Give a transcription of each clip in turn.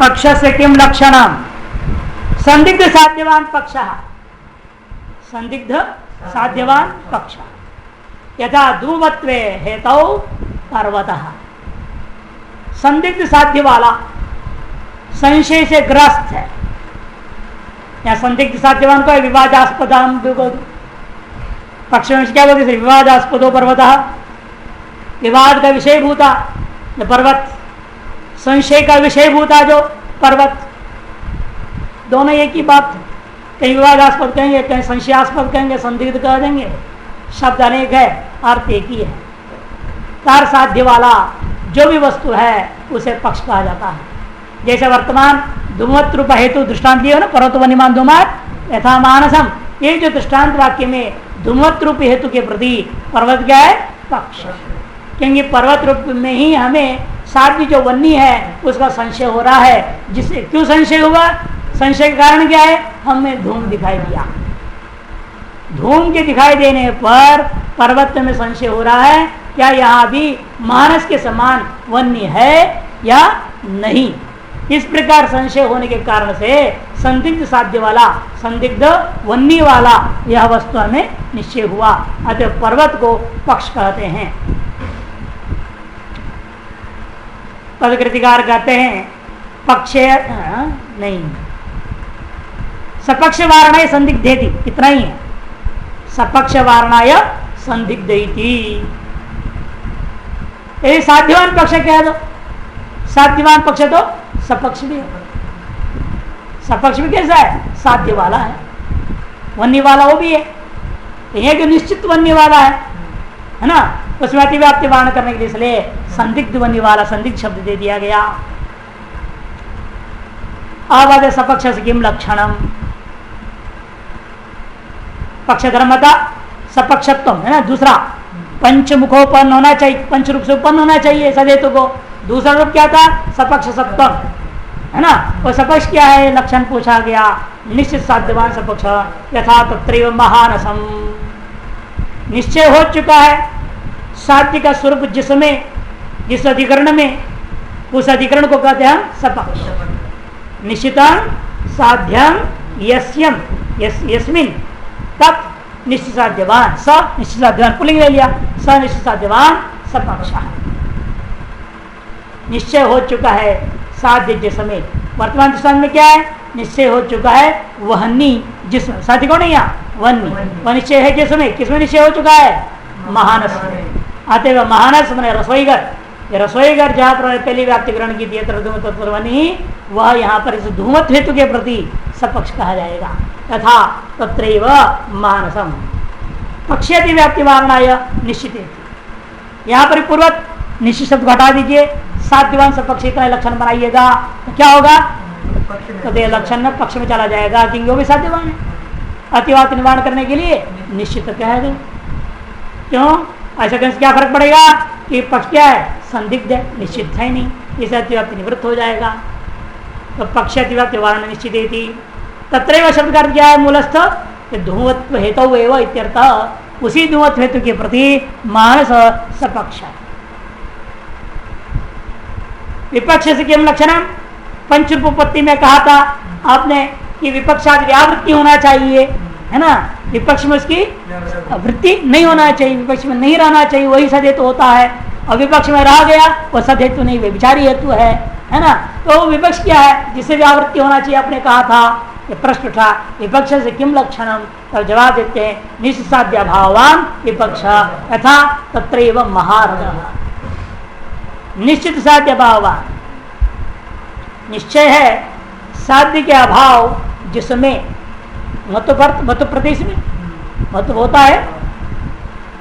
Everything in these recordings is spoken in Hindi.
पक्ष से किम लक्षणम संदिग्ध साध्यवान पक्ष संदिग्ध साध्यवान पक्ष यथा धूमत्वे हेतौ पर्वतः संदिग्ध साध्य वाला संशय से ग्रस्त है। या संदिग्ध साध्यवान को विवादास्पद पक्ष में क्या बोलते विवादास्पदो पर्वतः विवाद का विषय भूता जो पर्वत संशय का विषय भूता जो पर्वत दोनों एक ही बात है। कहीं विवादास्पद कहेंगे कहीं संशयास्पद कहेंगे संदिग्ध कह देंगे शब्द अनेक है अर्थ एक ही है। कार साध्य वाला जो भी वस्तु है उसे पक्ष कहा जाता है। जैसे वर्तमान धूमत रूप हेतु दृष्टांत दिया ना पर्वत वनिमान धूमत यथा मानसम ये जो दृष्टांत वाक्य में धूमत रूप हेतु के प्रति पर्वत क्या है पक्ष क्योंकि पर्वत रूप में ही हमें साध्य जो वन्नी है उसका संशय हो रहा है। जिससे क्यों संशय हुआ संशय का कारण क्या है हमें धूम दिखाई दिया धूम के दिखाई देने पर पर्वत में संशय हो रहा है क्या यहाँ भी मानस के समान वन्य है या नहीं। इस प्रकार संशय होने के कारण से संदिग्ध साध्य वाला संदिग्ध वन्य वाला यह वस्तु हमें निश्चय हुआ अतः पर्वत को पक्ष कहते हैं। पदकृतिकार कहते हैं पक्ष नहीं सपक्ष वारणाय संदिग्धेति इतना ही है सपक्ष वारणाय संदिग्धेति। यदि साध्यवान पक्ष कह दो साध्यवान पक्ष तो सपक्ष भी है। सपक्ष भी कैसा है साध्य वाला है वन्य वाला वो भी है ये जो निश्चित वन्य वाला है ना उसमें अतिव्याप्ति वारण करने के लिए इसलिए संदिग्ध वन्य वाला संदिग्ध शब्द दे दिया गया। आवाज सपक्ष से किम लक्षणम पक्ष धर्मता सपक्षत्व है ना दूसरा पंचमुखोपन्न होना चाहिए पंच रूप से उत्पन्न होना चाहिए सदेतु को। दूसरा रूप क्या था सपक्ष सप्तम है ना वो सपक्ष क्या है लक्षण पूछा गया निश्चित साध्यवान सपक्ष यथा तत्रैव महानसम निश्चय हो चुका है साध्य का स्वरूप जिसमें जिस अधिकरण में उस अधिकरण को कहते हैं हम सपक्ष। निश्चितम साध्यम यस्यम यस्मिन तत् निश्चित साध्यवान स निश्चित साध्यवान पुलिंग ले लिया स निश्चित साध्यवान सपक्ष निश्चय हो चुका है साध्य जिसमें वर्तमान दृष्टांत में क्या है निश्चय हो चुका है वहनी जिसमें साध्य कौन है यहाँ वन्नी वह निश्चय है जिसमें किसमें निश्चय हो चुका है महानस में आते हुए महानस मैंने रसोईघर रसोईघर जहाँ पर पहली व्याप्ति ग्रहण की थी तत्वनी वह यहाँ पर इस धूमत हेतु के प्रति सपक्ष कहा जाएगा तथा तत्रैव मानसम पक्षेति व्याप्ति वारणाय निश्चित यहाँ पर पूर्वक निश्चित शब्द घटा दीजिए साध्यवान सपक्ष का लक्षण बनाइएगा तो क्या होगा तो लक्षण पक्ष में चला जाएगा क्योंकि वो भी साध्यवान है। अतिवाद निवारण करने के लिए निश्चित कह दो क्यों ऐसा करने से क्या फर्क पड़ेगा कि पक्ष क्या है संदिग्ध है निश्चित है नहीं इसे अतिव्याप्ति निवृत्त हो जाएगा। तो पक्ष अतिव्याप्ति वारण निश्चित थी तत्रैव शब्द का अर्थ क्या है मूलस्थ धूमत्व हेतु एवं इत्यर्थ उसी धूमत्व हेतु के प्रति मानस सपक्ष विपक्ष से किम लक्षणम पंचरूपोपत्ति में कहा था आपने कि विपक्षादि व्यावृत्ति होना चाहिए है ना विपक्ष में उसकी वृत्ति नहीं होना चाहिए विपक्ष में नहीं रहना चाहिए वही सदहेतु होता है और विपक्ष में रह गया वो सदहेतु नहीं व्यभिचारी हेतु है ना। तो विपक्ष क्या है जिससे व्यावृत्ति होना चाहिए आपने कहा था ये प्रश्न उठा विपक्ष से किम लक्षणम तब जवाब देते हैं निश्चित साध्य भावान विपक्ष यथा तत्रैव महारथ निश्चित साध्य भावान निश्चय है साध्य के अभाव जिसमें मत प्रदेश में मत होता है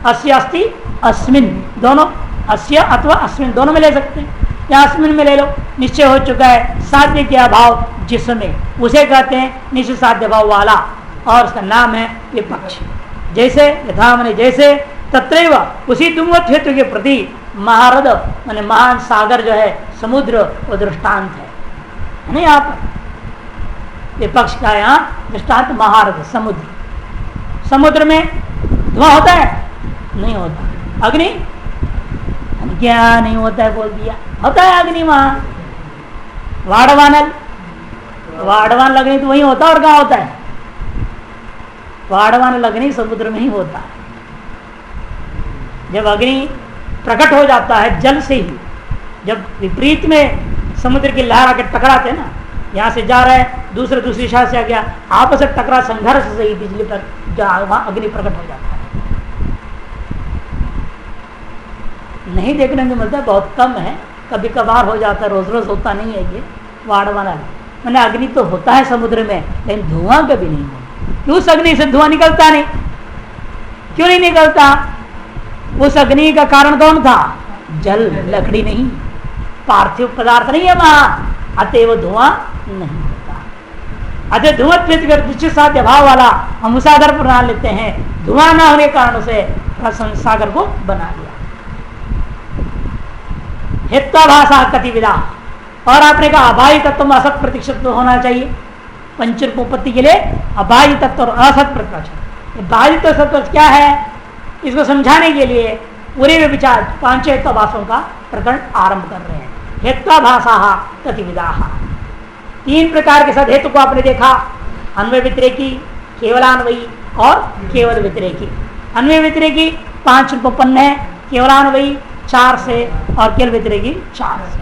अस्य अस्ति अस्मिन दोनों अस्य अथवा अस्मिन दोनों में ले सकते हैं या अस्मिन में ले लो निश्चय हो चुका है साध्य के अभाव जिसमें उसे कहते हैं निश्चित साध्य भाव वाला और उसका नाम है विपक्ष। जैसे यथा मैंने जैसे तत्रैव उसी धूमत्व हेतु के प्रति महारद माने महान सागर जो है समुद्र वो दृष्टांत है नहीं यहाँ पर विपक्ष का यहाँ दृष्टांत महारद समुद्र समुद्र में धुआं होता है नहीं होता अग्नि क्या नहीं होता है बोल दिया होता है अग्नि वहां वाड़वानल, वाड़वान लगनी तो वही होता है और कहाँ होता है? वाड़वान लगनी समुद्र में ही होता है। जब अग्नि प्रकट हो जाता है जल से ही, जब विपरीत में समुद्र की लहर आकर टकराते ना, यहाँ से जा रहा है दूसरी दिशा से आ गया, आपस में टकरा संघर्ष से ही बिजली पर वहां अग्नि प्रकट हो जाता है। नहीं देखने को मिलता है, बहुत कम है, कभी कभार हो जाता है, रोज रोज होता नहीं है ये वाड़वाना। मैंने अग्नि तो होता है समुद्र में, लेकिन धुआं कभी नहीं होता। क्यों? उस अग्नि से धुआं निकलता नहीं। क्यों नहीं निकलता? उस अग्नि का कारण कौन था? जल, लकड़ी नहीं, पार्थिव पदार्थ नहीं है वहां, अतएव धुआं नहीं होता। अतः धुआं साध्य भाव वाला हम उस आधार पर बना लेते हैं, धुआं न होने के कारण से सागर को बना लिया। हेत्वाभाषा कतिविधा, और आपने कहा अबाह्य तत्व में असत प्रतिशत होना चाहिए। पंचरूपोत्पत्ति के लिए अबाह्य तत्व और असत प्रतिशत। बाह्य तत्व क्या है, इसको समझाने के लिए पूरे विचार पांच हेत्वाभाषों का प्रकरण आरंभ कर रहे हैं। हेत्वाभाषा कतिविधा, तीन प्रकार के साथ हेतु को आपने देखा, अन्वय व्यतिरेकी, केवलान्वयी और केवल व्यतिरेकी। अन्वय व्यतिरेकी 5 रूपोपन्न है, केवलान्वयी 4 से और केवल व्यतिरेकी 4 से।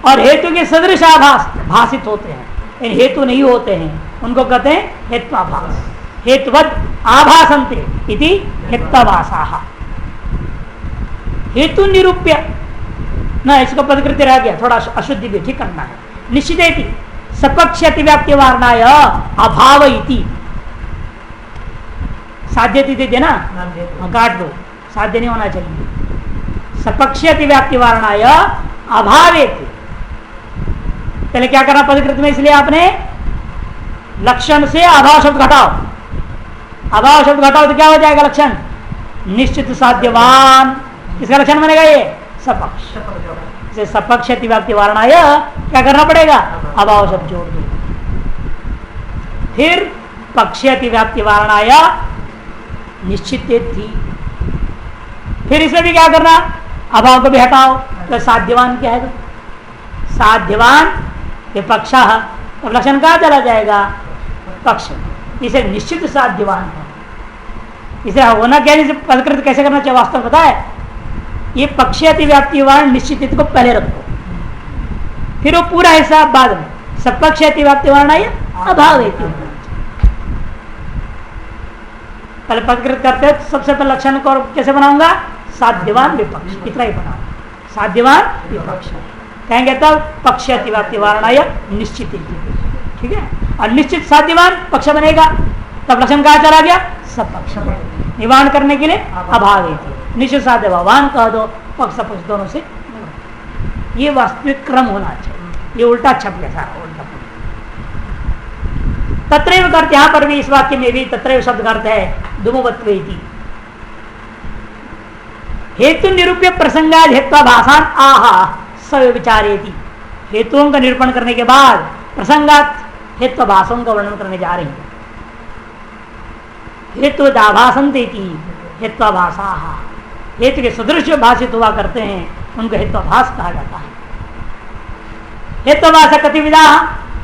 और हेतु के सदृश आभास भाषित होते हैं, इन हेतु नहीं होते हैं, उनको कहते हैं हेत्वाभास। हेतुवद आभासन्ते इति हेत्वाभाषा। हेतु निरूप्य ना, इसको पदकृत्य रह गया, थोड़ा अशुद्धि भी ठीक करना है। निश्चित सपक्ष अतिव्याप्ति वारणाय अभाव इति, साध्य तिथि ना काट दो, साध्य नहीं होना चाहिए। सपक्ष अतिव्याप्ति वारणाय अभाव, पहले क्या करना पदकृत में, इसलिए आपने लक्षण से अभाव शब्द घटाओ। अभाव शब्द घटाओ तो क्या हो जाएगा लक्षण? निश्चित साध्यवान, इसका लक्षण बनेगा ये सपक्ष। इसे सपक्ष अतिव्याप्ति वारणाय क्या करना पड़ेगा? अभाव शब्द जोड़ दो। फिर पक्ष अतिव्याप्ति वारणाय निश्चित थी, फिर इसमें भी क्या करना? अभाव को भी हटाओ, तो साध्यवान क्या है? साध्यवान विपक्ष, तो लक्षण कहाँ चला जाएगा? पक्ष। इसे निश्चित साध्यवान है, इसे होना क्या, इसे पदकृत कैसे करना चाहिए वास्तव पता है? ये पक्ष अतिव्याप्ति वारण निश्चित को पहले रखो, फिर वो पूरा हिसाब बाद में। सपक्ष अतिव्याप्ति वारण आया अभाव हेतु, पहले पदकृत करते हैं, सबसे पहले लक्षण को कैसे बनाऊंगा? साध्यवान विपक्ष, इतना ही बनाऊंगा, साध्यवान विपक्ष कहेंगे तब पक्ष अतिव्याप्ति वारणाय निश्चित, ठीक है। और निश्चित साध्यवान पक्ष बनेगा, तब लक्षण कहा चला गया? सपक्ष। निवारण करने के लिए अभाव है, निश्चित साध्यवान कह दो, पक्ष सपक्ष दोनों से। ये वास्तविक क्रम होना चाहिए, ये उल्टा छप गया सारा, उल्टा। तत्रैव अर्थ, यहां पर भी इस वाक्य में भी तत्रैव शब्द का अर्थ है दुमवत्वेति। हेतु निरूप्य प्रसंगाद हेत्वाभाषान आहा सव विचारेति। हेतुओं का निरूपण करने के बाद प्रसंगात हेत्वाभाषों का वर्णन करने जा रही है। हेतुदाभासन्तेति हेत्वाभाषा, हेतु के सदृश भाषित हुआ करते हैं उनको हेत्वाभास कहा जाता है। हेत्वाभाषा कतिविधा,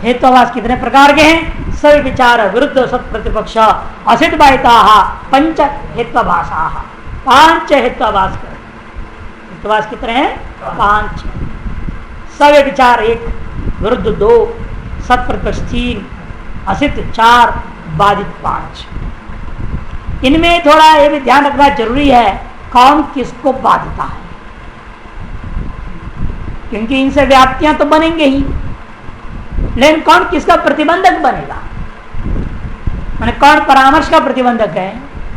हेत्वाभास कितने प्रकार के हैं? सव विचार विरुद्ध सत प्रतिपक्ष असित बाहिता पंच हेत्वाभाषा, 5 हेत्वाभास। हेत्वाभास कितने हैं? 5। सव विचार 1, विरुद्ध 2, सत प्रतिपक्ष 3, असित 4, बाधित 5। इनमें थोड़ा ये भी ध्यान रखना जरूरी है कौन किसको बाधिता है, क्योंकि इनसे व्याप्तियां तो बनेंगे ही, लेकिन कौन किसका प्रतिबंधक बनेगा, माने कौन परामर्श का प्रतिबंधक है,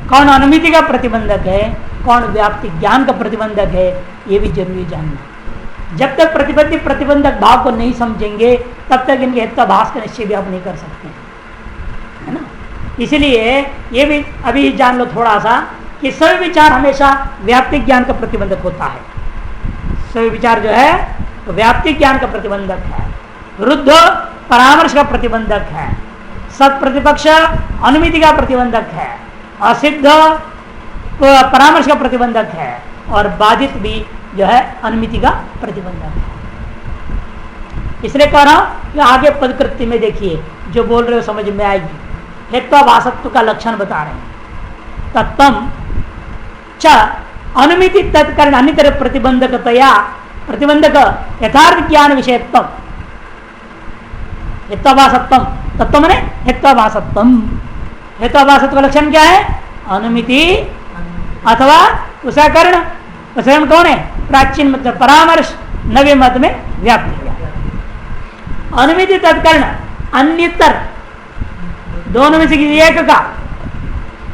कौन अनुमिति का प्रतिबंधक है, कौन व्याप्ति ज्ञान का प्रतिबंधक है, ये भी जरूरी जानना। जब तक प्रतिबंधी प्रतिबंधक भाव को नहीं समझेंगे तब तक इनके हेत्वाभास का निश्चय भी आप नहीं कर सकते, है ना। इसलिए ये भी अभी जान लो थोड़ा सा कि सभी विचार हमेशा व्याप्ति ज्ञान का प्रतिबंधक होता है। सभी विचार जो है तो व्याप्ति ज्ञान का प्रतिबंधक है, विरुद्ध परामर्श का प्रतिबंधक है, सत प्रतिपक्ष अनुमिति का प्रतिबंधक है, असिद्ध परामर्श का प्रतिबंधक है, और बाधित भी जो है अनुमिति का प्रतिबंधक है। इसलिए कह रहा हूं कि आगे पदकृत्य में देखिए जो बोल रहे हो समझ में आएगी। हेत्वाभासत्व का लक्षण बता रहे हैं। तत्तम च अनुमिति तत्कर्ण अन्यतर प्रतिबंधकतया प्रतिबंधक यथार्थ ज्ञान विषयत्व हेत्वाभासत्वम तत्व माने हेत्वाभासत्वम। हेत्वाभासत्व का लक्षण क्या है? अनुमिति अथवा उसका कर्ण। उसका कर्ण कौन है? प्राचीन मतलब परामर्श नवे मत में व्याप्त किया। अनुमिति तत्कर्ण अन्यतर दोनों में से किसी एक का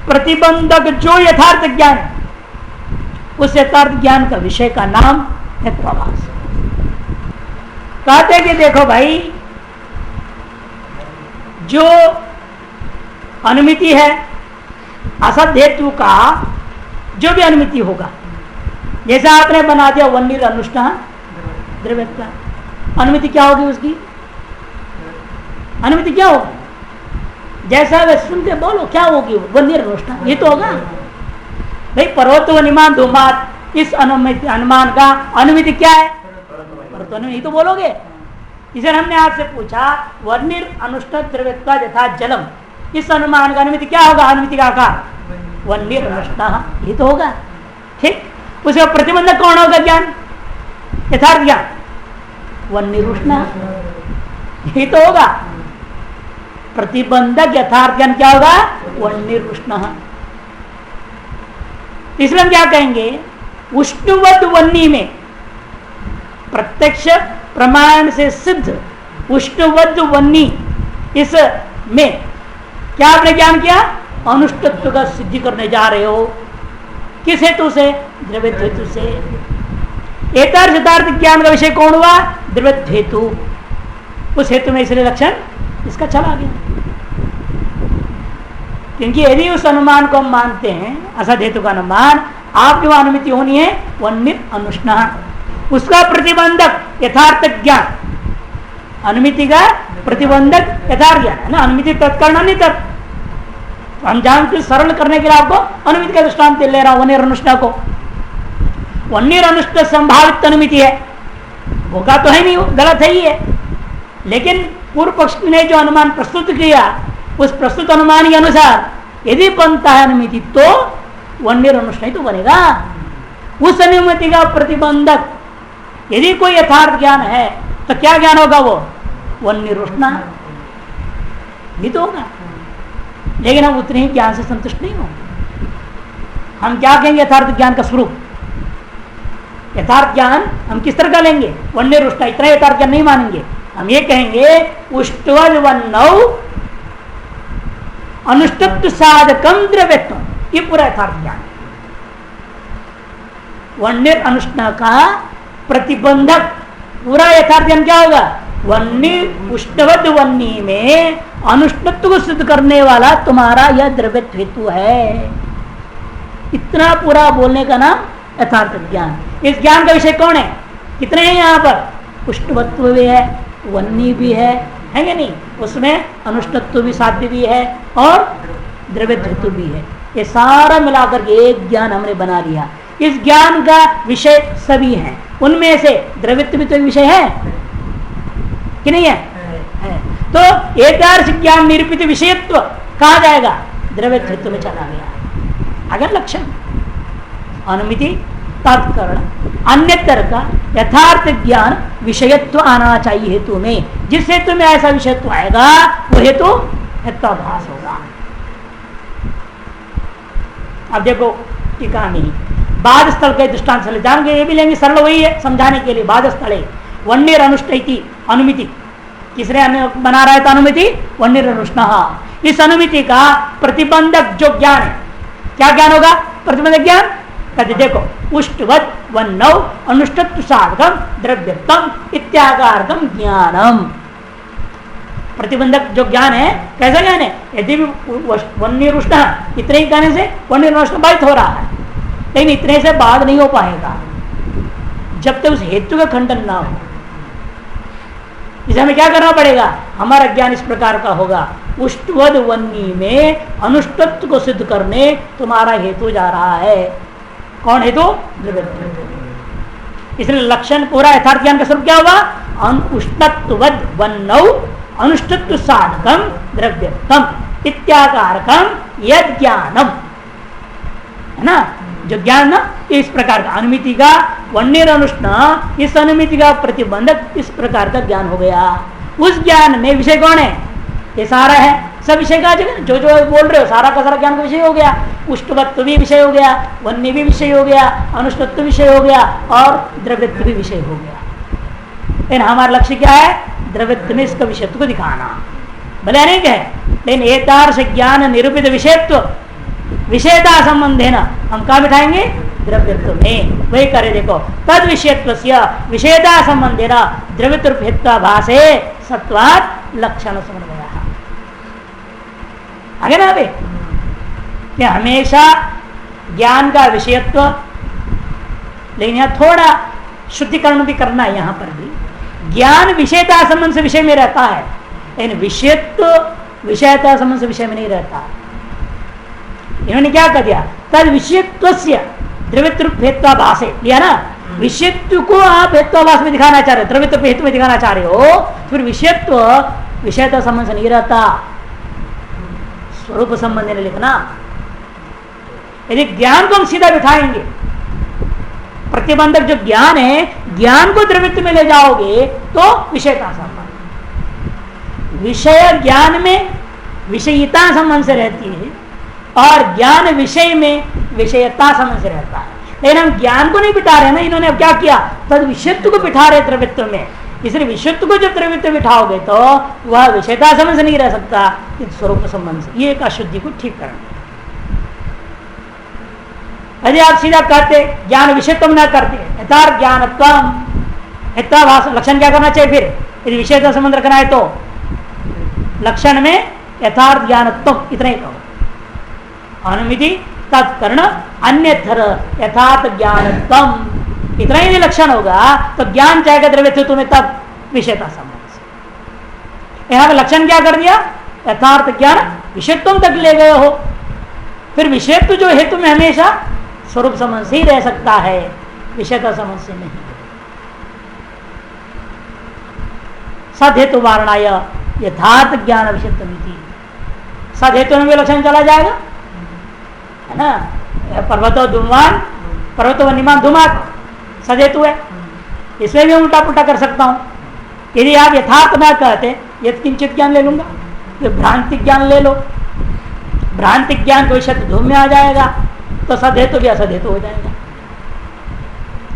प्रतिबंधक जो यथार्थ ज्ञान उस यथार्थ ज्ञान का विषय का नाम हेत्वाभास। कहते कि देखो भाई जो अनुमिति है असद हेतु का जो भी अनुमिति होगा, जैसा आपने बना दिया वन्नीर अनुष्ठान द्रव्यता, अनुमिति क्या होगी उसकी? अनुमिति क्या होगी? जैसा वे सुनते बोलो क्या होगी? वन्नीर अनुष्ठान ये तो होगा भाई। पर्वत वनिमान धूमात इस अनुमिति अनुमान का अनुमिति क्या है? ये तो बोलोगे। इसे हमने आपसे पूछा वर्णिर अनुष्ठ द्रव्यत्वा यथा जलम, इस अनुमान का अनुमिति क्या होगा? अनुमिति का आकार वर्णिर अनुष्ठ ये तो होगा। ठीक, उसका प्रतिबंधक कौन होगा? ज्ञान यथार्थ ज्ञान वर्णिरुष्ण ये तो होगा। प्रतिबंधक यथार्थ ज्ञान क्या होगा? वर्णिरुष्ण। इसलिए हम क्या कहेंगे? उष्णवद वन्नी में प्रत्यक्ष प्रमाण से सिद्ध उष्णवद वन्नी इस में क्या आपने ज्ञान किया? अनुष्ठत्व का सिद्धि करने जा रहे हो। किस हेतु से? द्रव्य हेतु से। एतार्थ यथार्थ ज्ञान का विषय कौन हुआ? द्रव्य हेतु। उस हेतु में इसलिए लक्षण इसका चला गया। क्योंकि यदि उस अनुमान को हम मानते हैं असद हेतु का अनुमान, आपकी वह अनुमिति होनी है वन्निर अनुष्णा, उसका प्रतिबंधक यथार्थ ज्ञान। अनुमिति का प्रतिबंधक यथार्थ ज्ञान है ना। अनुमिति तत्कर्ण नहीं तत् हम जानते सरल करने के लिए आपको अनुमिति का दृष्टांत ले रहा हूं। वन्निर अनुष्णा को वन्निर अनुष्ठ संभावित अनुमिति है, होगा तो है नहीं, गलत है ही है। लेकिन पूर्व पक्ष ने जो अनुमान प्रस्तुत किया उस प्रस्तुत अनुमान के अनुसार यदि बनता है अनुमिति तो वन्निर अनुष्ठान तो बनेगा। उस अनुमिति का प्रतिबंधक यदि कोई यथार्थ ज्ञान है तो क्या ज्ञान होगा? वो वन्निर अनुष्ठान ये तो होगा। लेकिन हम उतने ही ज्ञान से संतुष्ट नहीं होंगे। हम क्या कहेंगे? यथार्थ ज्ञान का स्वरूप, यथार्थ ज्ञान हम किस तरह का लेंगे? वन्निर अनुष्ठान इतना यथार्थ ज्ञान नहीं मानेंगे। हम ये कहेंगे उष्टवद वन्नौ अनुष्ठत्व साधकम द्रव्यत्व, ये पूरा यथार्थ ज्ञान। वन्निर अनुष्ठान का प्रतिबंधक पूरा यथार्थ ज्ञान क्या होगा? वन्नी उष्टवद वन्नी में अनुष्ठत्व को सिद्ध करने वाला तुम्हारा यह द्रव्यत्व हेतु है। इतना पूरा बोलने का नाम यथार्थ ज्ञान। इस ज्ञान का विषय कौन है? कितने हैं यहाँ पर? उष्टवत्व भी है, वन्नी भी है कि नहीं? उसमें अनुष्ठत्व भी साध्य भी है और द्रव्यत्व भी है। ये सारा मिलाकर के एक ज्ञान हमने बना लिया। इस ज्ञान का विषय सभी हैं। उनमें से द्रव्यत्व भी तो एक विषय है कि नहीं है? तो एकार्ष ज्ञान निरूपित विषयत्व कहा जाएगा? द्रव्यत्व में चला गया। अगर लक्षण अनुमिति तत्कर्ण अन्यतर का यथार्थ ज्ञान विषयत्व आना चाहिए हेतु में। जिस हेतु में ऐसा विषयत्व आएगा वो हेतु हेत्वाभास होगा। अब देखो टीका में बाद स्थल के दृष्टांत से जान ये भी लेंगे, सरल वही है समझाने के लिए। बाद स्थल है वन्निर अनुष्ठिति अनुमिति, किसने बना रहा था अनुमिति? वन्निर अनुष्णा। इस अनुमिति का प्रतिबंधक जो ज्ञान है, क्या ज्ञान होगा? प्रतिबंधक ज्ञान कहते देखो उष्टवद वन्नौ अनुष्ठत्व साधकम द्रव्यत्वम इत्यागार्थम ज्ञानम। प्रतिबंधक जो ज्ञान है कैसा ज्ञान है? यदि भी वन्निर उष्ण इतने ही कहने से वन्निर अनुष्ण बाधित हो रहा है, लेकिन इतने से बाध नहीं हो पाएगा जब तक उस हेतु का खंडन ना हो। इसे हमें क्या करना पड़ेगा? हमारा ज्ञान इस प्रकार का होगा उष्टवद वन्नी में अनुष्ठत्व को सिद्ध करने तुम्हारा हेतु जा रहा है। कौन हेतु? इसलिए लक्षण पूरा यथार्थ ज्ञान का स्वरूप क्या होगा? उष्णत्ववद वन्नौ अनुष्ठत्व साधकम द्रव्यत्वम इत्याकारकम यद ज्ञानम, है ना, जो ज्ञान ना इस प्रकार का अनुमिति का वन्य अनुष्ण, इस अनुमिति का प्रतिबंधक इस प्रकार का ज्ञान हो गया। उस ज्ञान में विषय कौन है? ये सारा है, सब विषय का जगह जो जो बोल रहे हो सारा का सारा ज्ञान का विषय हो गया। उष्टवत्व भी विषय हो गया, वन्य भी विषय हो गया, अनुष्टत्व विषय हो गया और द्रव्यत्व भी विषय हो गया। लेकिन हमारा लक्ष्य क्या है? द्रव्यत्व में इसका विषयत्व को दिखाना, भले अनेक है, लेकिन एतार्श ज्ञान निरूपित विषयत्व विषयता संबंध है ना, हम कहा बिठाएंगे द्रव्यत्व में। वही करे देखो, तद विषयत्व विषयता संबंधे न द्रव्यत्व भाषे सत्वात् लक्षण समन्वय। आगे ना अभी हमेशा ज्ञान का विषयत्व, लेकिन यहाँ थोड़ा शुद्धिकरण भी करना है। यहाँ पर भी ज्ञान विषयता संबंध से विषय में रहता है, लेकिन विषयत्व विषयता संबंध से विषय में नहीं रहता। इन्होंने क्या कर दिया? तद विषयत्व द्रव्यत्व हेत्वाभासे लिया ना, विषयत्व को आप हेत्वाभास में दिखाना चाह रहे हो, द्रव्यत्व हेतु में दिखाना चाह रहे हो, फिर विषयत्व विषयता संबंध से नहीं रहता, स्वरूप संबंध ने लिखना। यदि ज्ञान को हम सीधा बिठाएंगे, प्रतिबंधक जो ज्ञान है, ज्ञान को द्रव्यत्व में ले जाओगे तो विषयता संबंध, विषय ज्ञान में विषयिता संबंध से रहती है और ज्ञान विषय में विषयता संबंध से रहता है। लेकिन हम ज्ञान को नहीं बिठा रहे ना, इन्होंने अब क्या किया? तद विषयत्व को बिठा रहे द्रव्यत्व में, इसलिए विषयत्व को जब द्रव्यत्व बिठाओगे तो वह विषयता संबंध से नहीं रह सकता, स्वरूप संबंध से। ये एक अशुद्धि को ठीक करना। यदि आप सीधा कहते ज्ञान विषयत्व न करते, यथार्थ ज्ञानत्वम हेत्वाभास, लक्षण क्या करना चाहिए? फिर यदि विषयता संबंध रखना है तो लक्षण में यथार्थ ज्ञानत्वम इतना ही कहो, अनुमिति तत्कर्ण अन्यथर यथार्थ ज्ञानत्वम, इतना ही लक्षण होगा तो ज्ञान जाएगा द्रव्यत्व में, तब विषयता संबंध से। यहां पर लक्षण क्या कर दिया? यथार्थ ज्ञान विषयत्व तक ले गए हो, फिर विषयत्व जो हेतु में हमेशा स्वरूप संबंध से ही रह सकता है, विषयता संबंध से नहीं। सदहेतु वारणाय यथार्थ ज्ञान विषयत्व, सदहेतु में भी लक्षण चला जाएगा, है ना। पर्वतो धूमान, पर्वतो वन्यमान धूमात सदहेतु है, इसमें भी उल्टा पुल्टा कर सकता हूं। यदि आप यथार्थ ना कहते, यथ किंचित ज्ञान ले लूंगा, तो भ्रांति ज्ञान ले लो, भ्रांति ज्ञान कोई शब्द धूम में आ जाएगा तो सदहेतु भी असदहेतु हो जाएगा,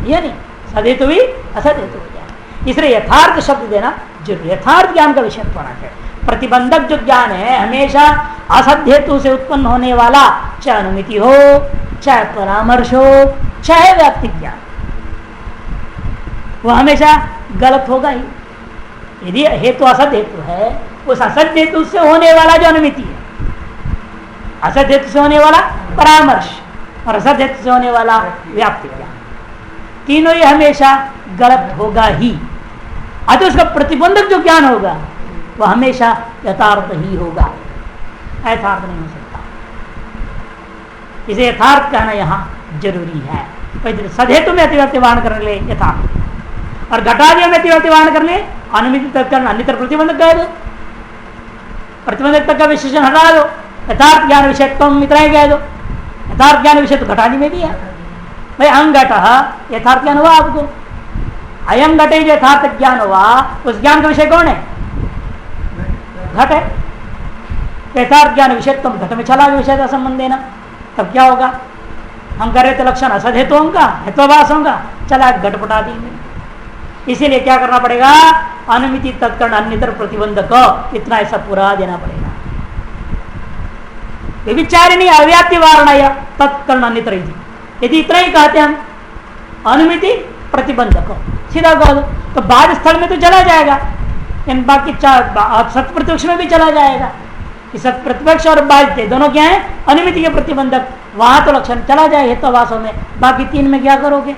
ये नहीं, सदहेतु भी असदहेतु हो जाएगा। इसलिए यथार्थ शब्द देना जरूर, यथार्थ ज्ञान का विषय होना चाहिए। प्रतिबंधक जो ज्ञान है हमेशा असद हेतु से उत्पन्न होने वाला, चाहे अनुमिति हो, चाहे परामर्श हो, चाहे व्याप्तिक ज्ञान, वो हमेशा गलत होगा ही। यदि हेतु असद हेतु है, उस असद हेतु से होने वाला जो अनुमिति है, असद हेतु से होने वाला परामर्श और असद हेतु से होने वाला व्याप्तिक ज्ञान, तीनों ही हमेशा गलत होगा ही। अतः उसका प्रतिबंधक जो ज्ञान होगा वह हमेशा यथार्थ ही होगा, यथार्थ नहीं हो सकता। इसे यथार्थ कहना यहाँ जरूरी है। सदहेतु में अतिव्याप्ति वाहन करने ले यथार्थ, और घटादियों में अतिव्याप्ति वाहन करने अनुमिति तक करना, अन्यत्र प्रतिबंधक कह दो, प्रतिबंधक तक का विशेषण हटा दो, यथार्थ ज्ञान विषयत्व इतना ही कह दो। यथार्थ ज्ञान विषय तो घटादि में भी है भाई, अंग घट यथार्थ ज्ञान हुआ आपको, अयम घटे जो यथार्थ ज्ञान हुआ, उस ज्ञान का विषय कौन है? घट है। यथार्थ ज्ञान विषय तुम घट में चला विषय का संबंध देना, तब क्या होगा? हम कर रहे थे लक्षण असद हेतु का हेत्वाभास होगा, चला घटपटा देंगे। इसीलिए क्या करना पड़ेगा? अनुमिति तत्कर्ण अन्यतर प्रतिबंधक, इतना ऐसा पूरा देना पड़ेगा। विचारिणी अव्याप्ति वारणय तत्कर्ण अन्यतर, यदि इतना ही कहते हम अनुमिति प्रतिबंधक सीधा कह दो तो बाद स्थल में तो चला जाएगा, इन बाकी सत प्रतिपक्ष में भी चला जाएगा। सत प्रतिपक्ष और बाध्य दोनों क्या है? अनुमिति के प्रतिबंधक, वहां तो लक्षण चला जाए हेत्वाभासों में, बाकी तीन में क्या करोगे?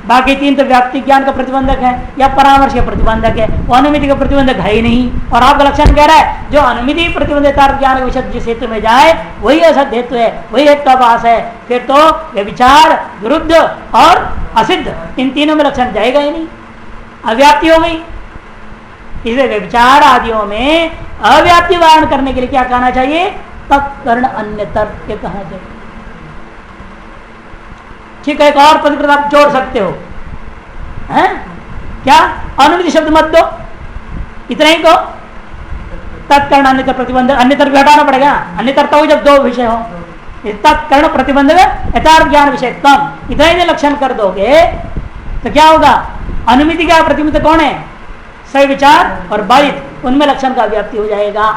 बाकी तीन तो व्याप्ति ज्ञान का प्रतिबंधक है या परामर्श का प्रतिबंधक है, वो अनुमिति का प्रतिबंधक है ही नहीं। और आपका लक्षण कह रहा है जो अनुमिति प्रतिबंधित ज्ञान विषय जिस हेतु में जाए वही असद हेतु है, वही हेत्वाभास है, फिर तो व्यभिचार, विरुद्ध और असिद्ध, इन तीनों में लक्षण जाएगा ही नहीं। अव्याप्ति हो गई। इसलिए व्यभिचार आदियों में अव्याप्ति वारण करने के लिए क्या कहना चाहिए? तत्कर्ण अन्यतर कहना चाहिए। ठीक है, एक और पदकृत आप जोड़ सकते हो, हैं? क्या? अनुमति शब्द मत दो, इतना ही को तत्कर्ण अन्यतर प्रतिबंध, अन्यतर भी हटाना पड़ेगा। अन्यतर तो जब दो विषय हो, तत्कर्ण प्रतिबंध यथार्थ ज्ञान विषय कम, इतना ही लक्षण कर दोगे तो क्या होगा? अनुमिति का प्रतिबंध कौन है? सही विचार और बाधित, उनमें लक्षण का व्याप्ति हो जाएगा।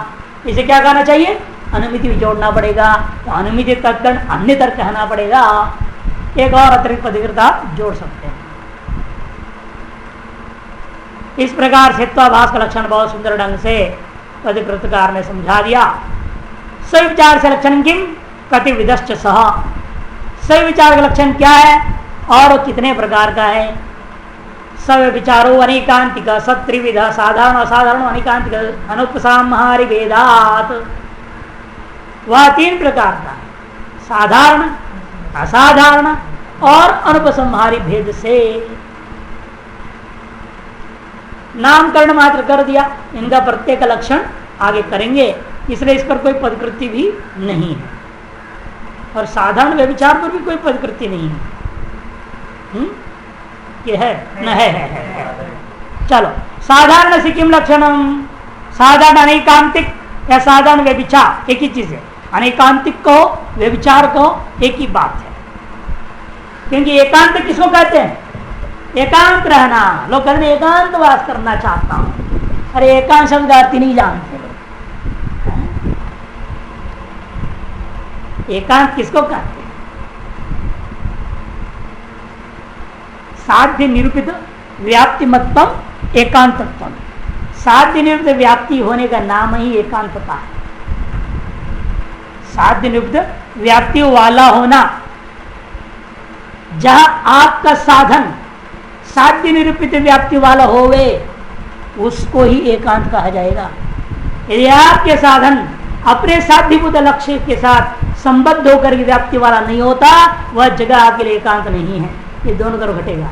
इसे क्या कहना चाहिए? अनुमिति भी जोड़ना पड़ेगा। तो अनुमिति तत्कर्ण अन्यतर कहना पड़ेगा। एक और अतिरिक्त पदकृत आप जोड़ सकते हैं। इस प्रकार सेत्वाभास का लक्षण बहुत सुंदर ढंग से पदकृतकार ने समझा दिया। सही विचार से लक्षण किम कति विदश्च सह, सही विचार का लक्षण क्या है और कितने प्रकार का है? सब विचारो अनेकांतिक सत्रिविध साधारण असाधारण अनेकांतिक अनुपसंहारी भेदात, वह 3 प्रकार का साधारण असाधारण और अनुपसंहारी भेद से नामकरण मात्र कर दिया। इनका प्रत्येक लक्षण आगे करेंगे, इसलिए इस पर कोई पदकृति भी नहीं है और साधारण व्यभिचार पर भी कोई पदकृति नहीं है। ये है न है। चलो, साधारण से किम लक्षणम? साधारण अनेकांतिक या साधारण व्यभिचार एक ही चीज है। अनेकांतिक को व्यभिचार को एक ही बात है, क्योंकि एकांत किसको कहते हैं? एकांत रहना। लोग कहते हैं एकांत वास करना चाहता हूं। अरे एकांत शब्द का अर्थ नहीं जानते लोग। एकांत किसको कहते हैं? साध्य निरूपित व्याप्ति मतम एकांतत्वम। साध्य निरूपित व्याप्ति होने का नाम ही एकांतता है। साध्य निरूपित व्याप्ति वाला होना, जहां आपका साधन साध्य निरूपित व्याप्ति वाला होवे, उसको ही एकांत कहा जाएगा। यदि आपके साधन अपने साध्यभूत लक्ष्य के साथ संबद्ध होकर के व्याप्ति वाला नहीं होता, वह जगह आपके लिए एकांत नहीं है। ये दोनों तरफ घटेगा।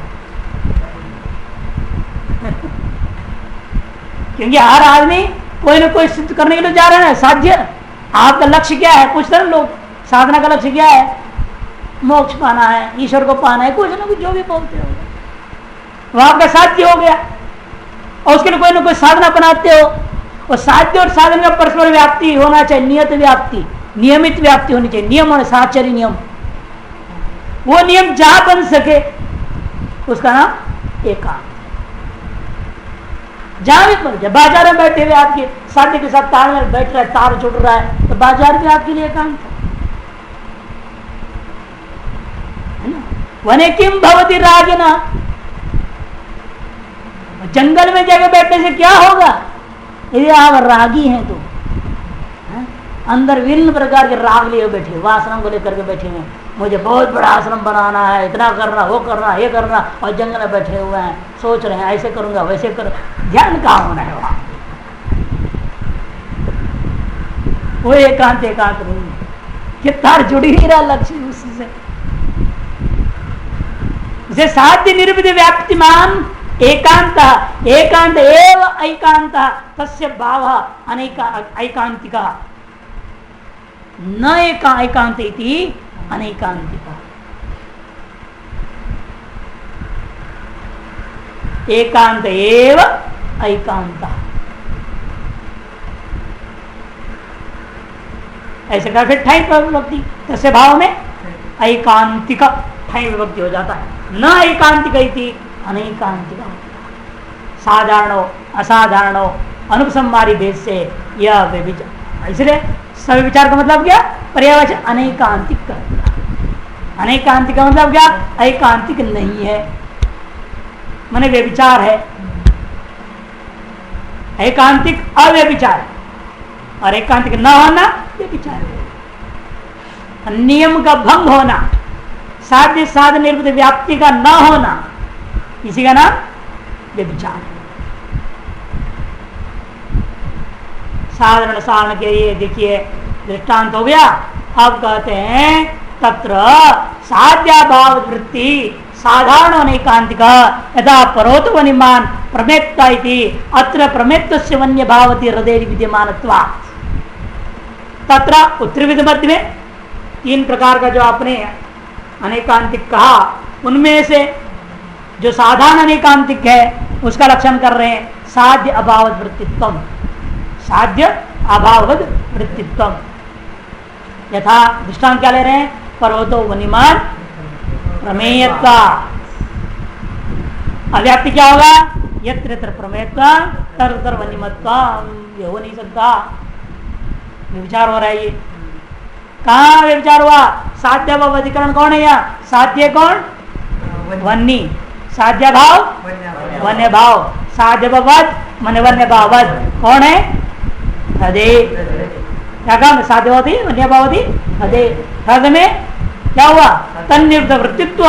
क्योंकि हर आदमी कोई ना कोई सिद्ध करने के लिए जा रहे हैं। साध्य आपका लक्ष्य क्या है? पूछते हैं लोग, साधना का लक्ष्य क्या है? मोक्ष पाना है, ईश्वर को पाना है, कुछ ना कुछ जो भी बोलते हो, वह आपका साध्य हो गया। और उसके लिए कोई ना कोई साधना अपनाते हो। और साध्य और साधन का परस्पर व्याप्ति होना चाहिए, नियत व्याप्ति, नियमित व्याप्ति होनी चाहिए। नियम और साचर्य नियम, वो नियम जहां बन सके उसका नाम एकांत। जहां भी बन जाए, बाजार में बैठे हुए आपके साध्य के साथ तार में बैठ रहा है, तार जुड़ रहा है, तो बाजार भी आपके लिए एकांत है ना। वने किम भवति रागिना, जंगल में जाकर बैठने से क्या होगा? यदि आप रागी हैं तो अंदर विभिन्न प्रकार के राग लिए बैठे, वासना को लेकर के बैठे हैं। मुझे बहुत बड़ा आश्रम बनाना है, इतना करना, वो करना, ये करना, और जंगल में बैठे हुए हैं, सोच रहे हैं ऐसे करूंगा वैसे करूँ। ध्यान कहाँ होना है वहां? वो एकांत एकांत नहीं है कि तार जुड़ी ही रहा लक्ष्य उससे। उसे साध्य निरूपित व्याप्तिमान एकांत, एकांत एव ऐकांत तस्य भाव ऐकांतिका न एकांत इति अनेकांतिका। एकांत एव ऐकांत, ऐसे कर फिर ठाई विभक्ति, तस्य भाव में ऐकांतिक ठाई विभक्ति हो जाता है। न एकांतिक इति अनेकांतिका। साधारणो असाधारणो अनुपसंहारी भेद से यह व्यभिचार। इसलिए सभी विचार का मतलब क्या? पर्यायवाची अनेकांतिक कर दिया। अनेकांतिक का मतलब क्या? ऐकांतिक नहीं है, माने व्यभिचार है। ऐकांतिक अव्यभिचार और एकांतिक न होना व्यभिचार है। नियम का भंग होना, साध्य साधन निर्मित व्याप्ति का न होना, इसी का नाम व्यभिचार है। साधारण साधन के लिए देखिए दृष्टांत हो गया। अब कहते हैं तत्र साध्याभाव वृत्ति साधारण अनेकांतिक यथा परोत वनिमान प्रमेत्ता इति अत्र प्रमेत्तस्य वन्य भावति हृदय विद्यमानत्वात्। तत्र उत्तरविद मध्य में 3 प्रकार का जो आपने अनेकांतिक कहा, उनमें से जो साधारण अनेकांतिक है उसका लक्षण कर रहे हैं साध्य अभावद वृत्तित्वम। साध्य अभावद वृत्तित्वम यथा दृष्टांत क्या ले रहे हैं? पर्वतो वनिमान प्रमेयत्वा। अव्याप्ति क्या होगा? यत्र यत्र प्रमेयत्वा तत्र वनिमत्वा। ये हो नहीं सकता, विचार हो रहा है। ये कहाँ विचार हुआ? साध्य भाव अधिकरण कौन है यहाँ? साध्य कौन? वन्नी। साध्य भाव वन्य भाव। साध्य भावद मन वन्य भावद कौन है? हृदय। क्या काम? साध्य भावती वन्य भावती हृदय। हृदय में क्या हुआ? तन्निर्ध वृत्तित्व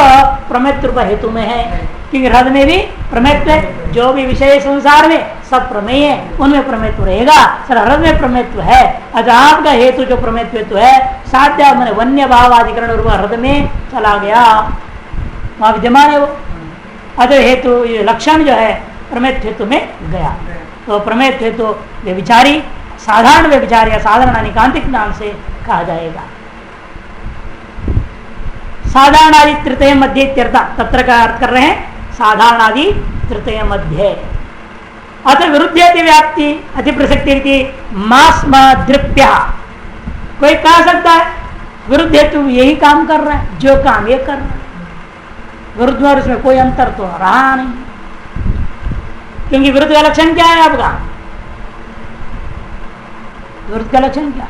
प्रमेय रूप हेतु में है, क्योंकि हृदय में भी प्रमेयत्व है। जो भी विषय संसार में सब प्रमेय है, उनमें प्रमेयत्व रहेगा। सर हृदय में प्रमेयत्व है। अच्छा आपका हेतु जो प्रमेयत्व है साध्य मैंने वन्य भाव अधिकरण रूप हृदय में चला गया, वहां विद्यमान है वो। अतः हेतु लक्षण जो है प्रमेय हेतु में गया, तो प्रमेय हेतु व्यभिचारी साधारण व्यभिचार या साधारण अनिकांतिक नाम से कहा जाएगा। साधारण आदि तृतीय मध्य तत्र का अर्थ कर रहे हैं साधारण आदि तृतीय मध्य। अतः विरुद्ध व्याप्ति अति प्रसक्ति मास्मद्रिप्य। कोई कह सकता है विरुद्ध हेतु यही काम कर रहा है, जो काम ये कर रहा है, विरुद्ध और उसमें कोई अंतर तो रहा नहीं, क्योंकि विरुद्ध का लक्षण क्या है आपका? विरुद्ध का लक्षण क्या है?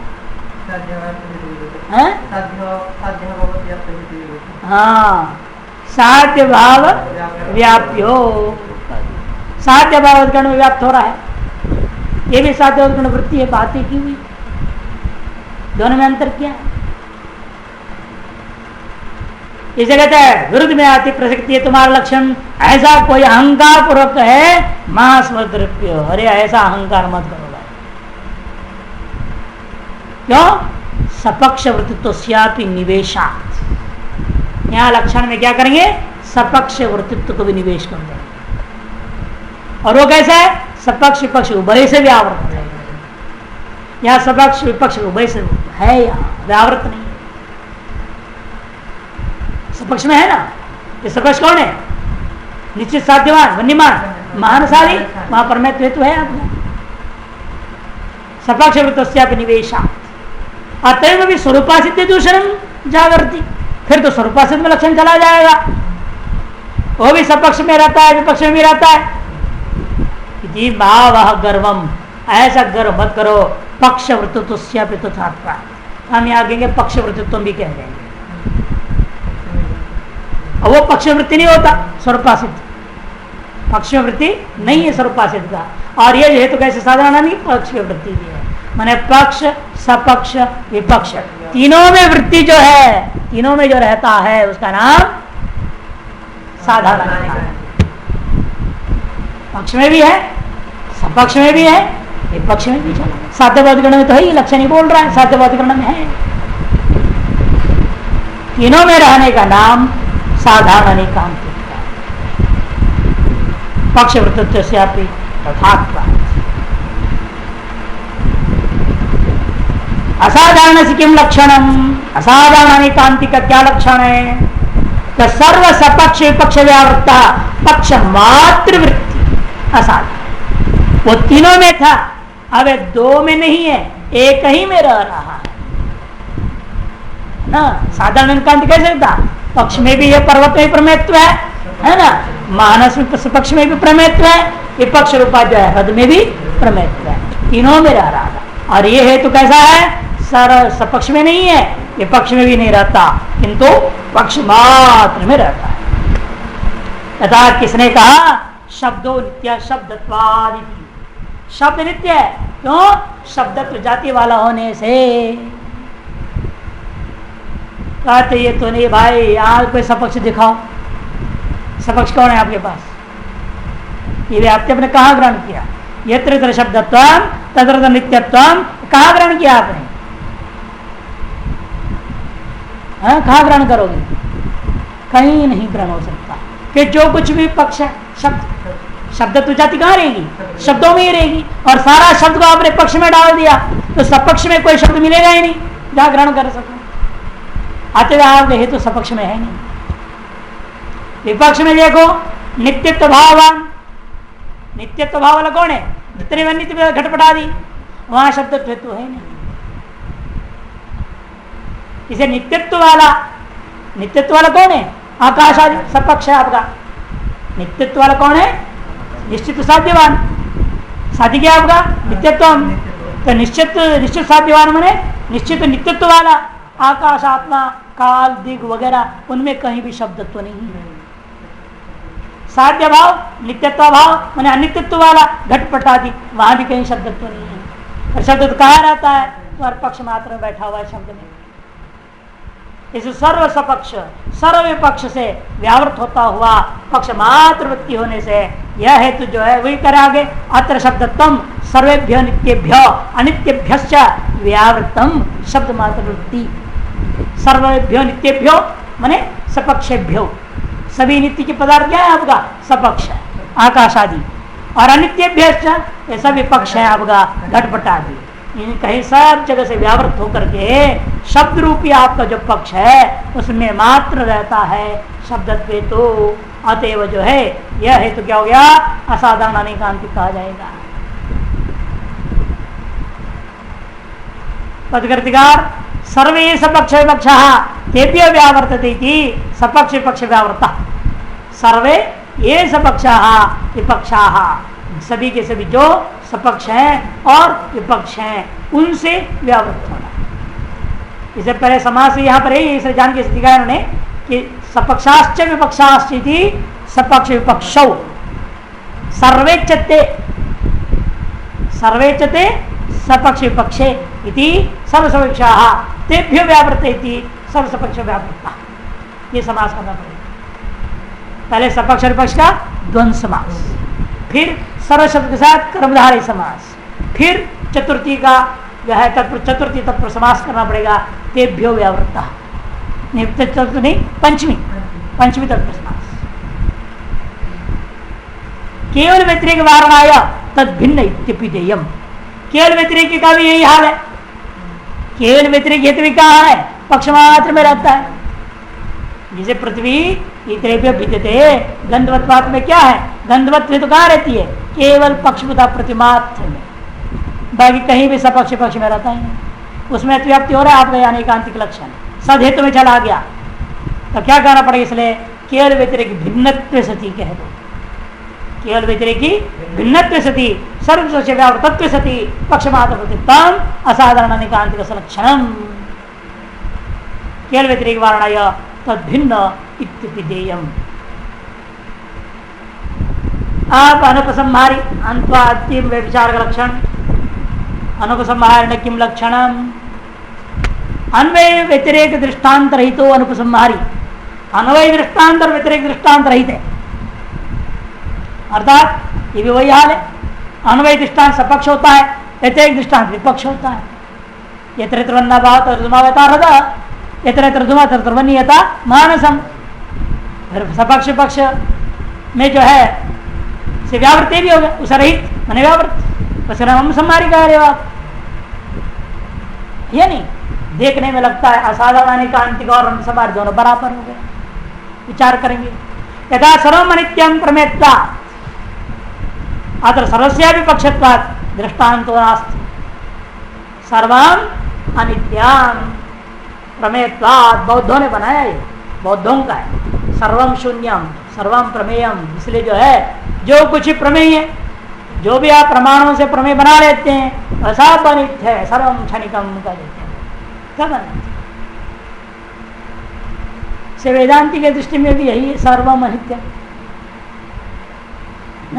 हाँ, साध्य भाव व्याप्यो। साध्य भाव अधिकरण में व्याप्त हो रहा है, ये भी साध्य अधिकरण वृत्ति है। बातें की हुई, दोनों में अंतर क्या है? इसे कहते हैं विरुद्ध में आती प्रसक्ति है तुम्हारा लक्षण। ऐसा कोई अहंकार पूर्वक है महास्मद्रव्य, अरे ऐसा अहंकार मत करो भाई। क्यों? सपक्ष वृत्तित्व निवेशात। यहाँ लक्षण में क्या करेंगे? सपक्ष वृत्तित्व को भी निवेश कर देंगे। और वो कैसा है? सपक्ष विपक्ष उभय से व्यावृत है। यहाँ सपक्ष विपक्ष उभय से है, यहाँ व्यावृत नहीं। सपक्ष में है ना, ये सपक्ष कौन है? निश्चित साध्यवान वन्यमान महानशाली, वहां परमेत्व हेतु है आपका। सपक्ष वृत्तस्यापि निवेशात् अतएव भी स्वरूपासित दूषण जागृति। फिर तो स्वरूपासित में लक्षण चला जाएगा, वो भी सपक्ष में रहता है विपक्ष में भी रहता है। जी भाव गर्वम, ऐसा गर्व मत करो। पक्ष वृत्तित्व तथा हम यहाँ कहेंगे पक्ष वृत्तित्व भी कह देंगे। अब वो पक्ष वृत्ति नहीं होता, स्वरूपासित पक्ष वृत्ति नहीं है स्वरूपासित का। और ये हेतु कैसे साधारण नहीं, पक्ष वृत्ति भी है। माने पक्ष सपक्ष विपक्ष तीनों में वृत्ति जो है, तीनों में जो रहता है उसका नाम साधारण है। पक्ष में भी है, सपक्ष में भी है, विपक्ष में भी है। साध्यवादिकरण में तो है ही, लक्षण ही बोल रहा है साध्यवादिकरण में है। तीनों में रहने का नाम साधारण अनिकांतिक है। पक्ष वृत्तित्व से तथात्वा। असाधारण से किम लक्षणम? असाधारण अनिकांतिक का क्या लक्षण है? तो सर्व सपक्ष विपक्ष व्यावृत्ता पक्ष मात्र वृत्ति असाधारण। वो तीनों में था, अब दो में नहीं है, एक ही में रह रहा है ना। साधारण अनिकांतिक कैसे था? पक्ष में भी ये पर्वत में प्रमेयत्व है ना, मानस में पक्ष में भी प्रमेयत्व है, विपक्ष रूपा जो है हद में भी प्रमेयत्व है, तीनों में रह रहा था। और ये हेतु कैसा है? सर सपक्ष में नहीं है, विपक्ष में भी नहीं रहता, किंतु पक्ष मात्र में रहता है। तथा किसने कहा? शब्दो नित्य शब्दत्वादिति। शब्द नित्य है, क्यों? शब्दत्व जाति वाला होने से। कहते ये तो नहीं भाई, यहाँ कोई सपक्ष दिखाओ। सपक्ष कौन है आपके पास? ये व्याप्ति आपने कहाँ ग्रहण किया? यत्र यत्र शब्दत्वम तत्र नित्यत्वम कहाँ ग्रहण किया आपने? कहाँ ग्रहण करोगे? कहीं नहीं ग्रहण हो सकता कि जो कुछ भी पक्ष है शब्द शब्द तो जाति कहाँ रहेगी, शब्दों में ही रहेगी। और सारा शब्द को आपने पक्ष में डाल दिया तो सपक्ष में कोई शब्द मिलेगा ही नहीं जहां ग्रहण कर सको। अतः आपके हेतु सपक्ष में है नहीं। विपक्ष में देखो नित्यत्व भाववान, नित्यत्व भाव वाला कौन है, जितने में नित्य घटपटा दी वहां शब्दत्व हेतु है नहीं। इसे नित्यत्व वाला कौन है, आकाश आदि सपक्ष है आपका। नित्यत्व वाला कौन है, निश्चित साध्यवान, साध्य क्या आपका नित्यत्व। तो निश्चित साध्यवान माने निश्चित नित्यत्व वाला आकाश, आत्मा, काल, दिग वगैरह उनमें कहीं भी शब्दत्व नहीं है। साध्य भाव नित्यत्व भाव माने अनित्यत्व वाला घटपट आदि वहां भी कहीं शब्दत्व नहीं है। और शब्द कहाँ रहता है, तो पक्ष मात्र में बैठा हुआ है शब्द में। इस सर्व सपक्ष सर्व विपक्ष से व्यावृत होता हुआ पक्ष मात्र वृत्ति होने से यह हेतु जो है वही करे आगे। अत्र शब्दत्वम सर्वेभ्यो नित्येभ्यो अनित्येभ्यश्च व्यावृतम शब्द मात्र वृत्ति। सर्वेभ्यो नित्येभ्यो माने सपक्षेभ्यो, सभी नित्य के पदार्थ क्या है आपका, सपक्ष है, आकाश आदि। और अनित्येभ्यश्च ये सब विपक्ष है आपका, घटपट आदि। कहीं सब जगह से व्यावृत होकर के शब्द रूपी आपका जो पक्ष है उसमें मात्र रहता है शब्दत्व। तो अतएव जो है यह हेतु क्या हो गया, असाधारण अनेकांतिक कहा जाएगा। पदकृतिकार सर्वे सपक्ष विपक्षा तेभ्य व्यावर्तते इति सपक्ष विपक्ष व्यावर्ता। सर्वे ये सपक्षा विपक्षा, सभी के सभी जो सपक्ष हैं और विपक्ष हैं उनसे व्यावृत होना। इससे पहले समास यहाँ पर इसे जान के दिखाया उन्होंने कि सपक्षाश्च विपक्षाश्च इति सपक्ष विपक्षौ सर्वेच्यते सपक्ष विपक्षे इति सर्वसपक्षा तेभ्यो व्यावृते इति सर्वसपक्ष व्यावृता। ये समास करना पड़ेगा। पहले सपक्ष विपक्ष का द्वंद्व समास, फिर सर्व शब्द के साथ कर्मधारय समास, फिर चतुर्थी का जो है चतुर्थी तत्पुरुष समास करना पड़ेगा। तेभ्यो व्यावृत्ता नहीं पंचमी तत्पुरुष समास। केवल व्यतिरेक वारणाय तद भिन्न इत्यपिदेयम्। केवल व्यतिरेक का भी यही हाल है। केवल व्यतिरेक हेतु भी कहाँ है, पक्ष मात्र में रहता है। जिसे पृथ्वी इतरेभ्यो भिद्यते गंधवत्वात् में क्या है, गंधवत्व तो कहाँ रहती है, केवल पक्षभूता प्रतिमात्र में, बाकी कहीं भी सपक्ष पक्ष में रहता ही नहीं। उसमें अतिव्याप्ति हो रहा है आपका अनेकांतिक लक्षण सद हेतु में चला गया। तो क्या कहना पड़ेगा, इसलिए केवल व्यतिरेक भिन्नत्व सती कह दो। केवल व्यतिरेक भिन्नत्व सती सर्वस्य व्यावृतत्व सती पक्षमात्र प्रतितम असाधारण अनेकांतिक लक्षणम केवल व्यतिरेक वारणाय तद भिन्न इत्युपदेयम्। आप अनुपसंहारी अंत्वाद्यम व्यभिचार का लक्षण अनुपसंहार किम लक्षणम अन्वय व्यतिरेक दृष्टांत रहित अनुपसंहारी। अन्वय दृष्टांत और व्यतिरेक दृष्टांत रहित है, अर्थात ये भी वही हाल है। अन्वय दृष्टांत सपक्ष होता है, व्यतिरेक दृष्टांत विपक्ष होता है। यत्र यत्र वन्ना भाव तर्जुमावता हृदय यत्र यत्र धुमा तत्र वन्यता मानसम। सपक्ष पक्ष में जो है से व्यावृत भी होगा, उस रहित मैंने व्यावृत उसका नाम संहारी कह रहे हो आप। ये नहीं देखने में लगता है असाधारण अनेकांतिक और संहारी दोनों बराबर हो गए। विचार करेंगे यथा सर्वम अनित्यम प्रमेयता अत्र सर्वस्यापि पक्षत्वात् दृष्टान्तो नास्ति। सर्वम अनित्यम प्रमेयत्वात् बौद्धों ने बनाया, ये बौद्धों का है। सर्वम शून्यम सर्वम प्रमेयम, इसलिए जो है जो कुछ प्रमेय है, जो भी आप प्रमाणों से प्रमेय बना लेते हैं वह सब अनित्य है। सर्वम क्षणिकम का देते हैं, सब अनित्य से। वेदांति के दृष्टि में भी यही है, सर्वम अनित्य,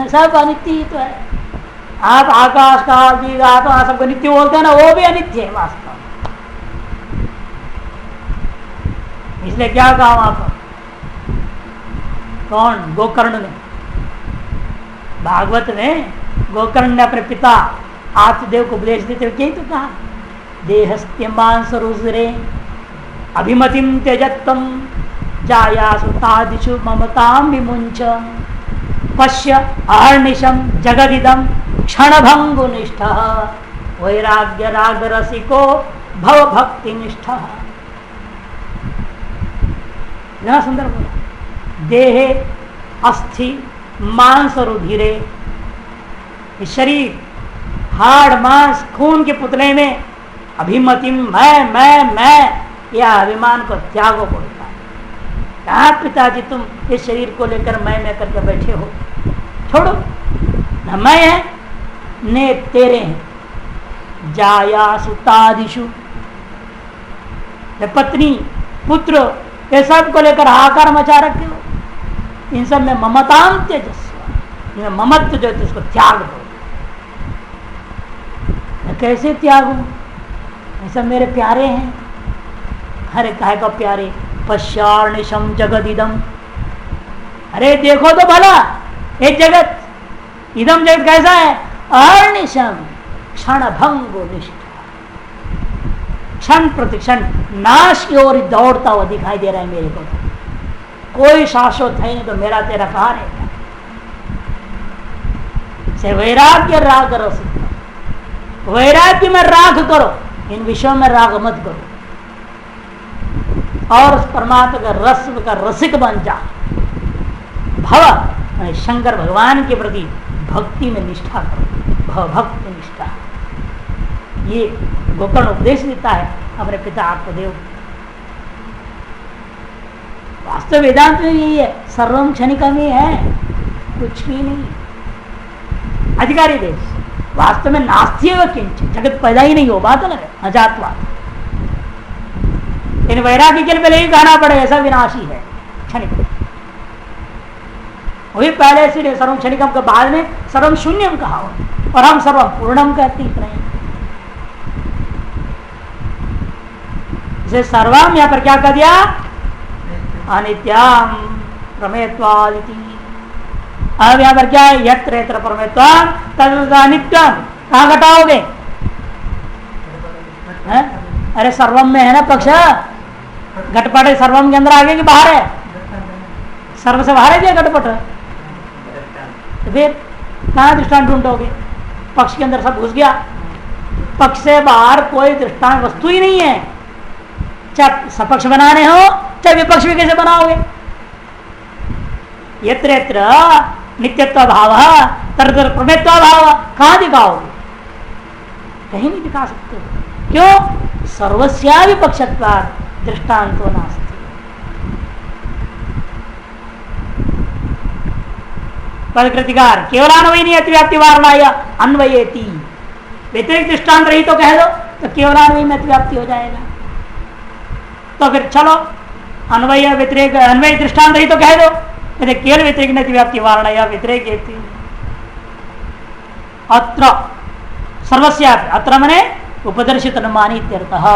सब अनित्य ही तो है। आप आकाश काल दीर्घ आत्मा सबको नित्य बोलते हैं ना, वो भी अनित्य है वास्तव में। इसलिए क्या कहा वहां पर, कौन, गोकर्ण ने, भागवत में गोकर्ण ने अपने पिता आत्मदेव को उपदेश देते हुए यही तो कहा, देहस्त्य मांस रुजरे अभिमतिम त्यजत्तम जायासु तादिषु ममताम विमुंच। पश्य अहर्निशम जगदिदम क्षणभंगु निष्ठ वैराग्य राग रसिको भव भक्ति निष्ठ। इतना सुंदर बोला। देहे अस्थि मांस रुधिरे, शरीर हाड़ मांस खून के पुतले में अभिमति मैं यह अभिमान को त्यागो बोलता है। कहा पिताजी तुम इस शरीर को लेकर मैं करके बैठे हो, छोड़ो। न मैं है ने तेरे हैं। जाया सुतादिशु, पत्नी पुत्र ये सब को लेकर हाहाकार मचा रखे हो। इन सब में ममताम तेजस्व, ममत्व जो है उसको त्याग दो। मैं कैसे त्यागूं? ये सब मेरे प्यारे हैं। अरे काहे का प्यारे? पश्यार्निशम जगदिदम, अरे देखो तो भला एक जगत, इदम जगत कैसा है? अर्निशम क्षण भंगो निष्ठ, क्षण प्रतिक्षण नाश की ओर दौड़ता हुआ दिखाई दे रहा है मेरे को। कोई शाश्वत है नहीं तो मेरा तेरा कहाँ रहेगा? से वैराग्य राग रस, वैराग्य में राग करो, इन विषयों में राग मत करो, और उस परमात्मा का रस का रसिक बन जा। भव शंकर भगवान के प्रति भक्ति में निष्ठा करो, भव भक्ति निष्ठा। ये गोकर्ण उपदेश देता है अपने पिता आपको देव। वास्तव वेदांत में यही है, सर्वम क्षणिकम ही है, कुछ भी नहीं। अधिकारी देश वास्तव में नास्ति व किंचित, जगत पैदा ही नहीं हो, बात अलग है, अजातवाद। इन वैराग्य के लिए पहले ही कहना पड़े ऐसा विनाशी है क्षणिक। वही पहले से सर्वम क्षणिकम के बाद में सर्वम शून्यम कहा, और हम सर्वम पूर्णम कहते हैं। इसे सर्वम यहां पर क्या कह दिया? अनित्यम प्रमेयत्वादिति। अब यहां पर क्या है? यत्र यत्र प्रमेयत्वाम तद अनित्यम। कहां घटाओगे? अरे सर्वम में है ना पक्ष, घटपट सर्वम के अंदर आगे कि बाहर है? सर्व से बाहर है क्या घटपट? तो फिर कहां दृष्टांत ढूंढोगे? पक्ष के अंदर सब घुस गया। पक्ष से बाहर कोई दृष्टांत वस्तु ही नहीं है। चाहे सपक्ष बनाने हो चाहे विपक्ष भी कैसे बनाओगे? यत्र यत्र नित्यत्व भाव तरतर प्रमेयत्व भाव, कहां दिखाओगे? कहीं नहीं दिखा सकते। क्यों? सर्वस्या विपक्षत्वात् दृष्टांतो नास्ति। पदकृतिकार केवलान्वयी अतिव्याप्ति वारणाय अन्वयेति। व्यतिरिक्त दृष्टांत रही तो कह दो, तो केवलान्वयी में अतिव्याप्ति हो जाएगा। तो फिर चलो अन्वय व्यतिरेक, अन्वय दृष्टांत रही तो कह दो, यदि केवल व्यतिरेक अतिव्याप्ति वारणाय व्यतिरेक। अत्र सर्वस्या, अत्र मने उपदर्शित अनुमानी इत्यर्थः।